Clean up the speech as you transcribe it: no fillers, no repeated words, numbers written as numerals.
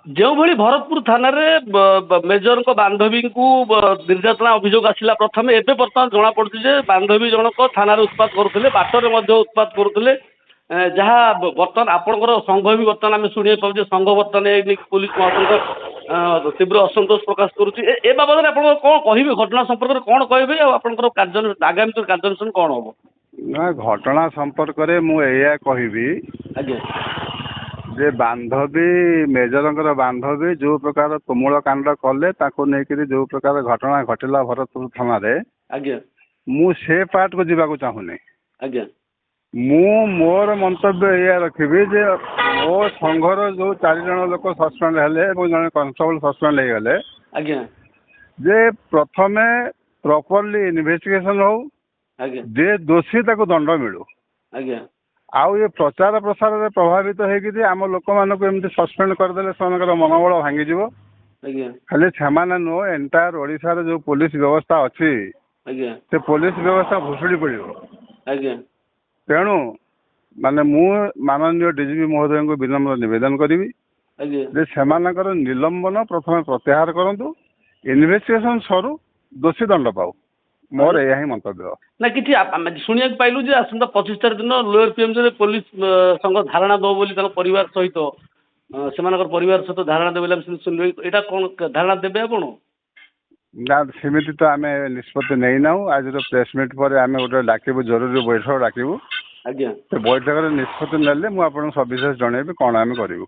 जो भली भरतपुर थाना मेजर बांधवी को निर्यातना अभियोग आसला प्रथम एवं बर्तमान जना पड़ी बांधवी जनक थाना उत्पात करुले बाटर उत्पात करुले जहाँ बर्तमान आपंकर संघ भी बर्तमान आम शुणा पाचे संघ बर्तमान पुलिस महत्व तीव्र असंतोष प्रकाश करुच्ची बाबद आप कौन कहे घटना संपर्क में कौन कहे आपंकर कार्य आगामी कार्यानुष्ठान कौन हम ना घटना संपर्क में मुझे कहबी आज्ञा जे बांधवी मेजर बांधवी जो प्रकार तुमुल कांड कले नहीं जो प्रकार घटना घटला भरतपुर थाना आज्ञा मु से पार्ट को जीवा चाहूनी आज्ञा मोर मंतव्य या रखी जे मो संघर जो 4 जन लोक सस्पेंड हेले जन कॉन्स्टेबल सस्पेंड हो गले आज्ञा जे प्रथमे प्रॉपर्ली इन्वेस्टिगेशन हो जे दोषी ताको दंड मिलू आज्ञा आउ ये प्रचार प्रसार में प्रभावित होगी आम लोक मानक एमती सस्पेंड करदे से मनोबल भांगी खाली से नुह एंटायर ओडिशार जो पुलिस व्यवस्था अच्छी से पुलिस व्यवस्था भुशुड़ी पड़ो तेणु माने मु माननीय डीजीपी महोदय को विनम्र निवेदन करी से निलंबन प्रथम प्रत्याहार करूँ इन्वेस्टिगेशन सरू दोषी दंड पाऊ मोर यही मंतव्य ना कि शुणा पाइलु जे आसंता 25 तारिख दिन लोअर पीएमसी पुलिस संघ धारणा दो बोली परिवार सहित से परिवार सहित धारणा देवे शुणवे यहाँ कौन धारणा देवे आपण ना सेमती तो आम निष्पत्ति नहीं ना आज प्रेस मीट पर आम गोटे डाकबू जरूरी बैठक डाकबू आज्ञा बैठक निष्पत्ति नेले मुझे सविशेष जनइबी कौन आम करूँ।